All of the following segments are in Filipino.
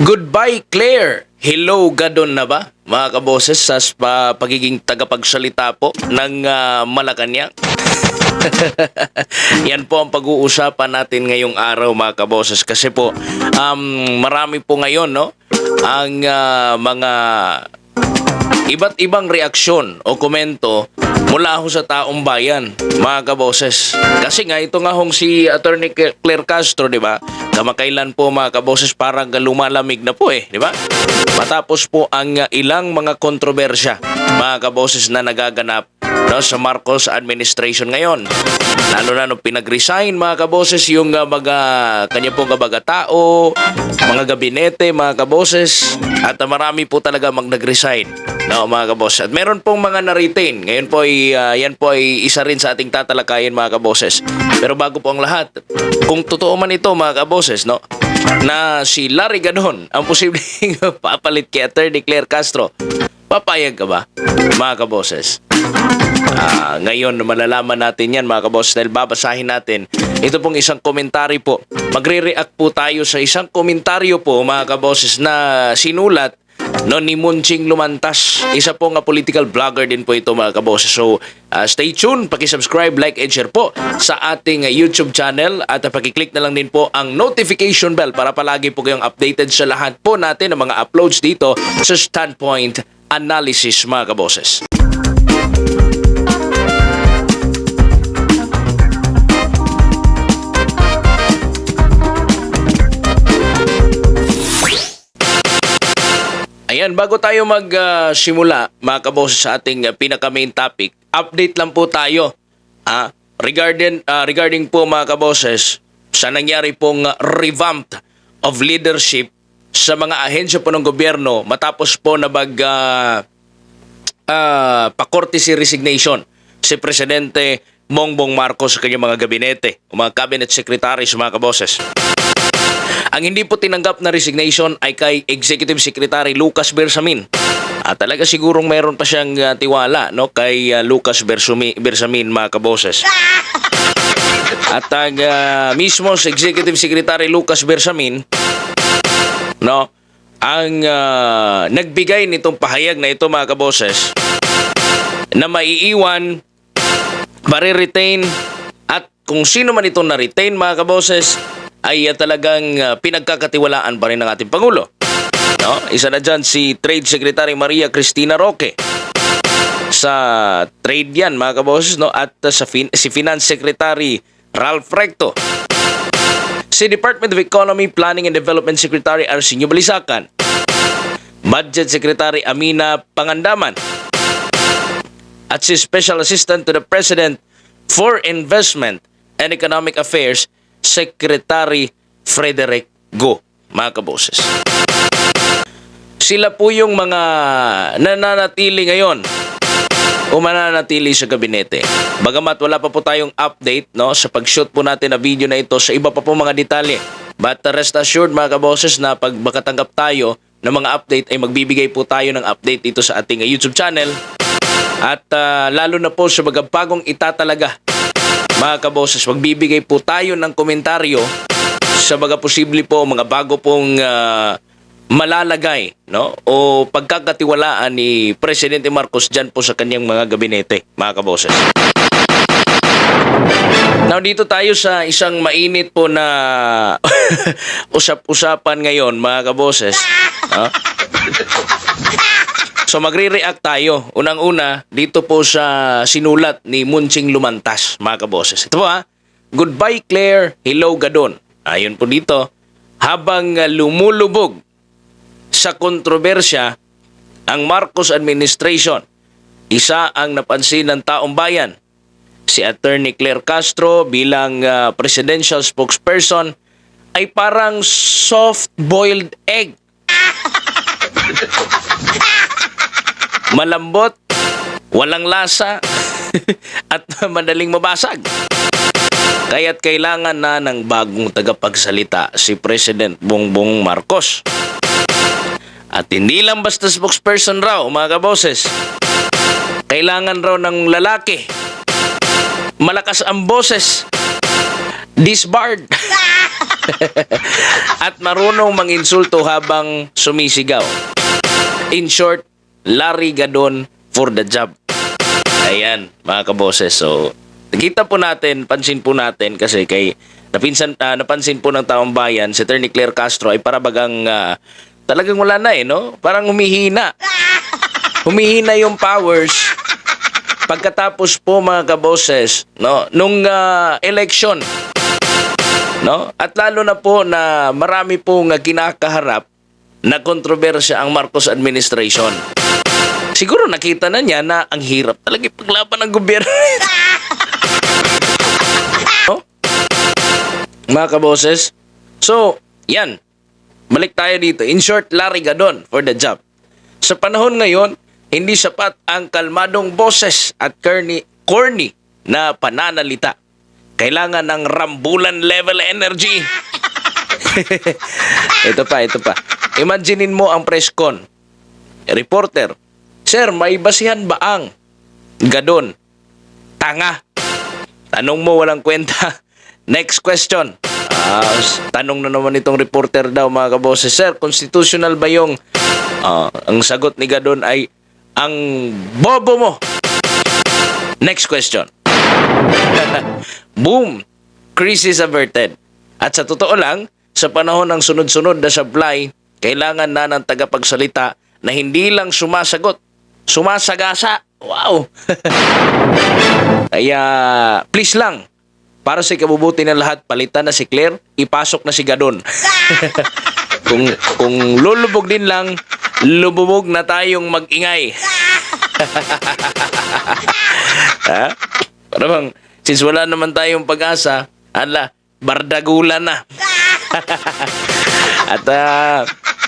Goodbye, Claire! Hello, gadon na ba? Mga kaboses, sa pagiging tagapagsalita po ng Malacanang. Yan po ang pag-uusapan natin ngayong araw, mga kaboses. Kasi po, marami po ngayon, no? Ang mga iba't ibang reaksyon o komento mula ho sa taong bayan, mga kaboses. Kasi nga, ito nga hong si Attorney Claire Castro, di ba? Kamakailan po, mga kaboses, parang lumalamig na po di ba? Matapos po ang ilang mga kontrobersya, mga kaboses, na nagaganap sa Marcos administration ngayon. Lalo na nung pinag-resign, mga kaboses, yung mga kanya pong tao, mga gabinete, mga kaboses, at marami po talaga nag-resign. No, mga kaboses. At meron pong mga na-retain. Ngayon po yan po ay isa rin sa ating tatalakayin, mga kaboses. Pero bago po ang lahat, kung totoo man ito, mga kaboses, no, na si Larry Gadon ang posibleng papalit kay Attorney Claire Castro, papayag ka ba, mga kaboses? Ngayon, malalaman natin yan, mga kaboses, dahil babasahin natin. Ito pong isang komentary po. Magre-react po tayo sa isang komentaryo po, mga kaboses, na sinulat ni Munching Lumantas. Isa po nga political vlogger din po ito, mga kaboses. So, stay tuned, pakisubscribe, like, and share po sa ating YouTube channel at pakiclick na lang din po ang notification bell para palagi po kayong updated sa lahat po natin ng mga uploads dito sa Standpoint Analysis, mga kaboses. Ayan, bago tayo magsimula, mga kaboses, sa ating pinaka-main topic, update lang po tayo regarding po, mga kaboses, sa nangyari pong revamp of leadership sa mga ahensya po ng gobyerno matapos po na pa-courtesy resignation si Presidente Bongbong Marcos sa kanyang mga gabinete o mga cabinet secretaries, mga kaboses. Ang hindi po tinanggap na resignation ay kay Executive Secretary Lucas Bersamin. Talaga sigurong mayroon pa siyang tiwala, no, kay Lucas Bersamin, mga kaboses. At ang mismo si Executive Secretary Lucas Bersamin, no, ang nagbigay nitong pahayag na ito, mga kaboses, na maiiwan, mariretain, at kung sino man itong na-retain, mga kaboses, ay talagang pinagkakatiwalaan pa rin ng ating Pangulo. No? Isa na dyan si Trade Secretary Maria Cristina Roque. Sa trade yan, mga kaboses, no? At si Finance Secretary Ralph Recto. Si Department of Economy, Planning and Development Secretary Arsenio Balisacan. Budget Secretary Amina Pangandaman. At si Special Assistant to the President for Investment and Economic Affairs, Secretary Frederick Go, mga kaboses. Sila po yung mga nananatili ngayon o mananatili sa gabinete. Bagamat wala pa po tayong update, no, sa pag-shoot po natin na video na ito sa iba pa po mga detalye. But rest assured, mga kaboses, na pag makatanggap tayo ng mga update ay magbibigay po tayo ng update dito sa ating YouTube channel. At lalo na po sa mga bagong itatalaga, mga kaboses, magbibigay po tayo ng komentaryo sa mga posible po, mga bago pong malalagay, no, o pagkakatiwalaan ni Presidente Marcos dyan po sa kanyang mga gabinete, mga kaboses. Now, dito tayo sa isang mainit po na usap-usapan ngayon, mga kaboses. So magre-react tayo. Unang-una, dito po sa sinulat ni Munching Lumantas, mga kaboses. Ito po Goodbye, Claire. Hello, Gadon. Ayon po dito, habang lumulubog sa kontrobersya ang Marcos administration, isa ang napansin ng taong bayan. Si Attorney Claire Castro bilang presidential spokesperson ay parang soft-boiled egg. Malambot, walang lasa, at madaling mabasag. Kaya't kailangan na ng bagong tagapagsalita si President Bongbong Marcos. At hindi lang basta spokesperson raw, mga kaboses. Kailangan raw ng lalaki. Malakas ang boses. Disbarred. At marunong manginsulto habang sumisigaw. In short, Larry Gadon for the job. Ayan, mga kaboses. So, nakita po natin, pansin po natin kasi napansin po ng taong bayan, si Attorney Claire Castro ay para bagang talagang wala na no? Parang humihina. Humihina yung powers pagkatapos po mga kaboses, no? Nung election. No? At lalo na po na marami pong kinakaharap na kontrobersya ang Marcos administration. Siguro nakita na niya na ang hirap talaga ipaglaban ng gobyerno. No? Mga kaboses. So, yan. Balik tayo dito. In short, Larry Gadon for the job. Sa panahon ngayon, hindi sapat ang kalmadong boses at corny na pananalita. Kailangan ng rambulan level energy. Ito pa. Imaginein mo ang press con. Reporter, Sir, may basihan ba ang Gadon? Tanga. Tanong mo walang kwenta. Next question. Tanong na naman itong reporter daw mga kaboses. Sir, constitutional ba yung ang sagot ni Gadon ay ang bobo mo? Next question. Boom! Crisis averted. At sa totoo lang, sa panahon ng sunod-sunod na supply, kailangan na ng tagapagsalita na hindi lang sumasagot, sumasagasa. Wow! Kaya, please lang, para sa ikabubuti ng lahat, palitan na si Claire, ipasok na si Gadon. kung lulubog din lang, lububog na tayong mag-ingay. Ha? Para bang, since wala naman tayong pag-asa, bardagulan na. At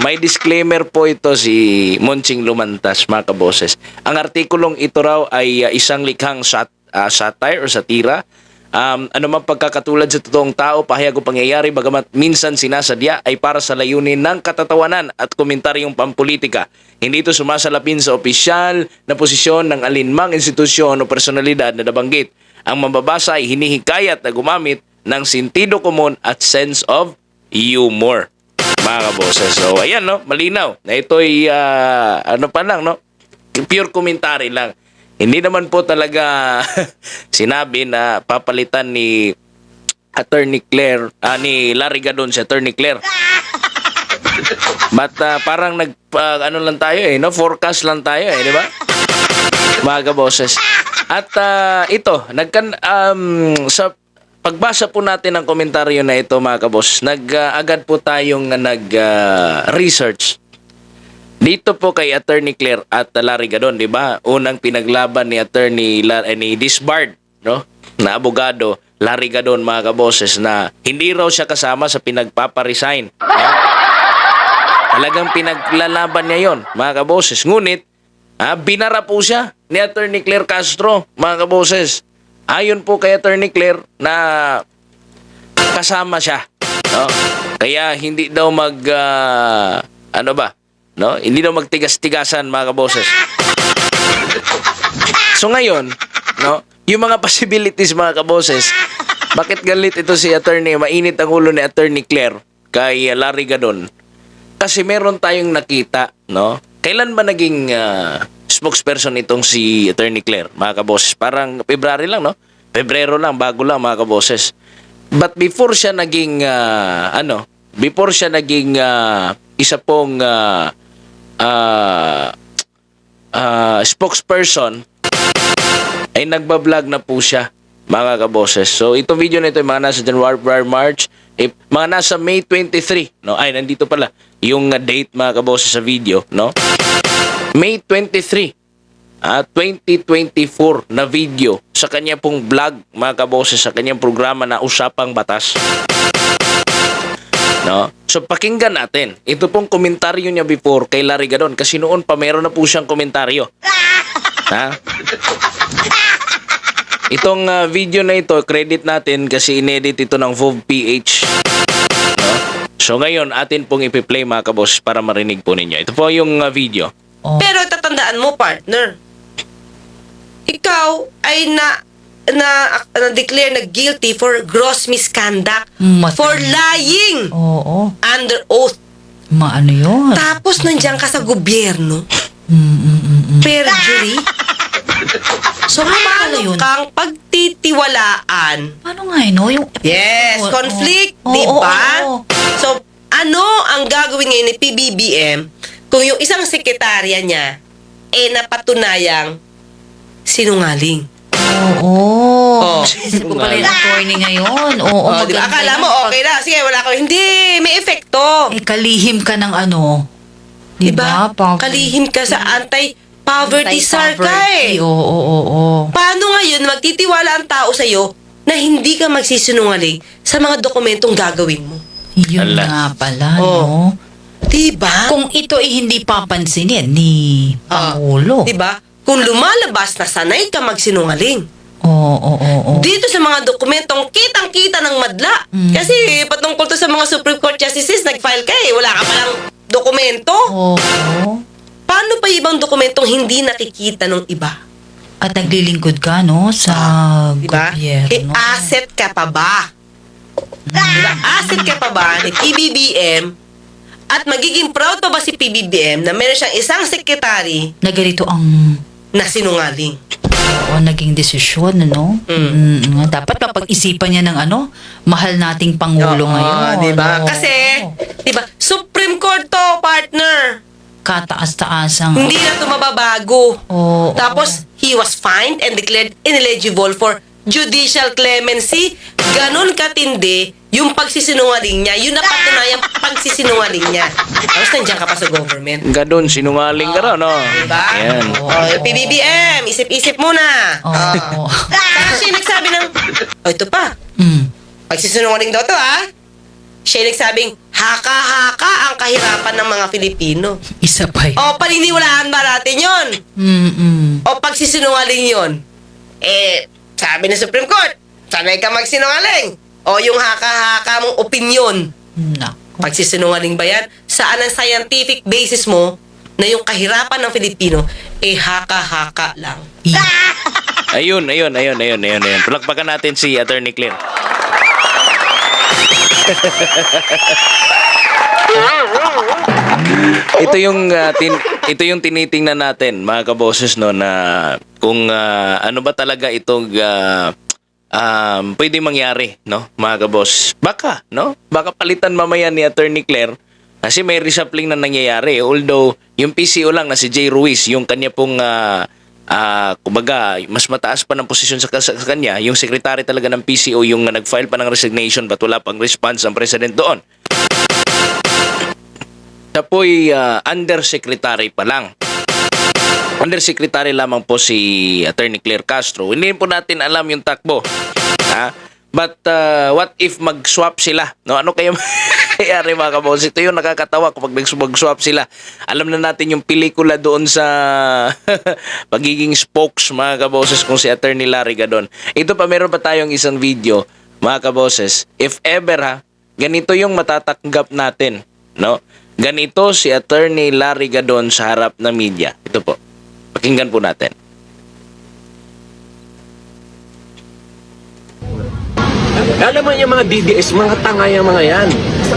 may disclaimer po ito si Monching Lumantas, mga kaboses. Ang artikulong ito raw ay isang likhang satire o satira. Ano man pagkakatulad sa totoong tao, pahayag o pangyayari, bagamat minsan sinasadya, ay para sa layunin ng katatawanan at komentaryong pampolitika. Hindi ito sumasalapin sa opisyal na posisyon ng alinmang institusyon o personalidad na nabanggit. Ang mambabasa ay hinihikayat na gumamit ng sentido komon at sense of humor, mga kaboses. So, ayan, no? Malinaw na ito'y, pa lang, no? Pure commentary lang. Hindi naman po talaga sinabi na papalitan ni Attorney Claire, ni Larry Gadon si Attorney Claire. But parang lang tayo no? Forecast lang tayo di ba? Mga kaboses. At ito, sa pagbasa po natin ng komentaryo na ito mga kaboses, agad po tayong research dito po kay Attorney Claire at Larry Gadon, di ba? Unang pinaglaban ni Attorney ni Disbard, no? Na abogado, Larry Gadon, mga kaboses, na hindi raw siya kasama sa pinagpaparesign. Talagang pinaglalaban niya yon, mga kaboses. Ngunit, binara po siya ni Attorney Claire Castro, mga kaboses. Ayon po kay Attorney Claire na kasama siya, no? Kaya hindi daw no? Hindi daw magtigas-tigasan, mga kaboses. So ngayon, no, yung mga possibilities, mga kaboses, bakit galit ito si Attorney, mainit ang ulo ni Attorney Claire kay Larry Gadon? Kasi meron tayong nakita, no? Kailan ba naging spokesperson itong si Attorney Claire, mga kaboses? Parang February lang, no? Pebrero lang, bago lang, mga kaboses. But before siya naging isa pong spokesperson, ay nagbablog na po siya, mga kaboses. So itong video na ito ay mga nasa January, March, mga nasa May 23, no? Ay, nandito pala yung date, mga kaboses, sa video, no? May 23, 2024 na video sa kanya pong vlog, mga kaboses, sa kanyang programa na Usapang Batas. No? So pakinggan natin. Ito pong komentaryo niya before kay Larry Gadon, kasi noon pa meron na po siyang komentaryo. Ha? Itong video na ito, credit natin kasi inedit ito ng VOV PH. No? So ngayon, atin pong ipi-play, mga kabos, para marinig po ninyo. Ito po yung video. Pero tatandaan mo, partner, ikaw ay declare na guilty for gross misconduct, for lying Oo. under oath. Maano yun? Tapos nandiyan ka sa gobyerno, perjury. So, paano kang pagtitiwalaan? Paano nga no? Yung, Yes, Oo, conflict, oo. di Oo, ba? oo. So, ano ang gagawin ngayon ni PBBM kung yung isang sekretarya niya napatunayang sinungaling? Oo. Oh. Isip ko pala yung attorney ngayon. Oo, Oh, di ba? maganda Akala yun. mo, okay na. Sige, wala ka. Hindi, may epekto. Kalihim ka ng ano. Diba? Diba? Kalihim ka sa anti-poverty SAR ka Anti-poverty. Oo. Paano ngayon magtitiwala ang tao sa'yo na hindi ka magsisinungaling sa mga dokumentong gagawin mo? Yun Ala. nga pala, Oh. no? Diba? Kung ito ay hindi papansinin ni Pangulo. Diba? Kung lumalabas na sanay ka magsinungaling. Oo. Dito sa mga dokumentong kitang-kita ng madla. Kasi patungkol to sa mga Supreme Court Justices, nag-file ka wala ka palang dokumento. Oo. Paano pa ibang dokumentong hindi nakikita ng iba? At naglilingkod ka, no? Sa Diba? gobyerno. Asset ka pa ba? Diba? Asset ka pa ba ni PBBM? At magiging proud pa ba si PBBM na meron siyang isang sekretary Na ganito ang na sinungaling? naging desisyon, no? Dapat mapag-isipan niya ng mahal nating Pangulo ngayon. Diba? Oo. Kasi, diba, Supreme Court to, partner. Kataas-taasang. Hindi na ito mababago. Oo. Tapos, he was fined and declared ineligible for judicial clemency. Ganon katindi yung pagsisinungaling niya. Yun na patunayang pagsisinungaling niya. Tapos nandiyan ka pa sa government. Gadon, sinungaling ka raw, no? Diba? Ayan. PBBM, isip-isip muna. Oo. Tapos siya nagsabi ng, ito pa, pagsisinungaling daw to siya nagsabing, haka-haka ang kahirapan ng mga Pilipino. Isa pa yun. O, paniniwalaan ba natin yun? O, pagsisinungaling yun? Sabi ng Supreme Court, sanay ka magsinungaling. O, yung haka-haka mong opinion. Nako. Pagsisinungaling ba yan? Saan ang scientific basis mo na yung kahirapan ng Pilipino, haka-haka lang? Ayun. Palakpakan natin si Attorney Claire. ito yung tinitingnan natin, mga kaboses, no, na kung ano ba talaga itong pwede mangyari, no, mga kabos. Baka palitan mamaya ni Attorney Claire kasi may reshuffling na nangyayari. Although yung PCO lang na si Jay Ruiz, yung kanya pong kumbaga, mas mataas pa ng posisyon sa kanya, yung secretary talaga ng PCO yung nag-file pa ng resignation but wala pang response ang president doon. Siya po'y undersecretary pa lang. Undersecretary lamang po si Attorney Claire Castro. Hindi po natin alam yung takbo. But what if mag-swap sila? No, ano kaya mangyayari, mga kaboses? Ito yung nakakatawa kapag mag-swap sila. Alam na natin yung pelikula doon sa pagiging spokes, mga kaboses, kung si Attorney Larry Gadon. Ito pa, meron pa tayong isang video, mga kaboses. If ever ganito yung matatanggap natin, no? Ganito si Attorney Larry Gadon sa harap ng media. Ito po. Pakinggan po natin. Alam mo yung mga DDS, mga tanga yung mga yan.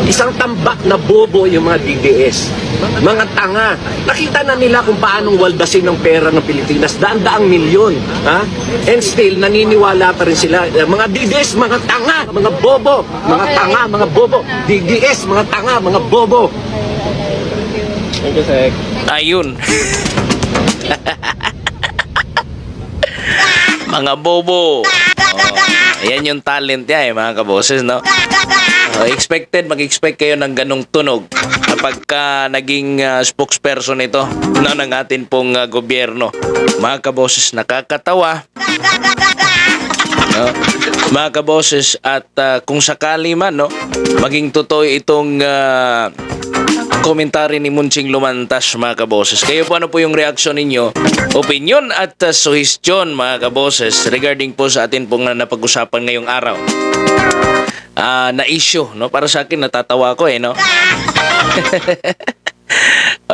Isang tambak na bobo yung mga DDS. Mga tanga. Nakita na nila kung paanong waldasin ng pera ng Pilipinas. Daan-daang milyon. And still, naniniwala pa rin sila. Mga DDS, mga tanga, mga bobo. Mga tanga, mga bobo. DDS, mga tanga, mga bobo. Thank you, Sek. Ayun. Mga bobo. Ayan yung talent niya mga kaboses, no? Mag-expect kayo ng ganong tunog kapag naging spokesperson ito ng atin pong gobyerno. Mga kaboses, nakakatawa. No? Mga kaboses, at kung sakali man, no, maging totoo itong komentary ni Munching Lumantas, mga kaboses. Kayo po, ano po yung reaksyon ninyo? Opinion at suhestyon, mga kaboses, regarding po sa atin pong napag-usapan ngayong araw. Na issue, no? Para sa akin, natatawa ko, no?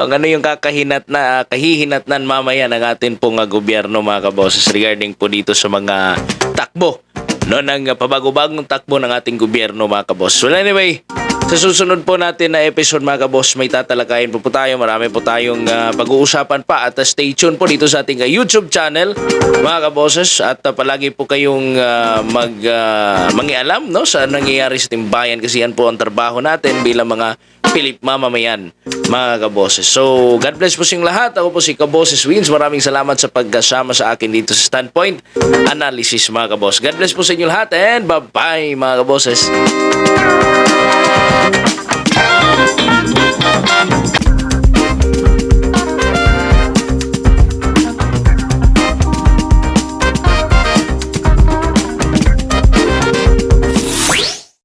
ano yung kahihinatnan mamaya ng atin pong gobyerno mga kaboses regarding po dito sa mga takbo no ng pabago-bagong takbo ng ating gobyerno mga kabos. Well anyway, sa susunod po natin na episode mga kabos, may tatalakayin po tayo. Marami po tayong pag-uusapan pa at stay tuned po dito sa ating YouTube channel mga kaboses at palagi po kayong mangialam no sa nangyayari sa timbayan kasi yan po ang trabaho natin bilang mga Pilip mamamayan mga kaboses. So God bless po sa inyong lahat. Ako po si Kaboses Wins. Maraming salamat sa pagkasama sa akin dito sa Standpoint Analysis mga kabos. God bless po sa inyong lahat and bye-bye mga kaboses.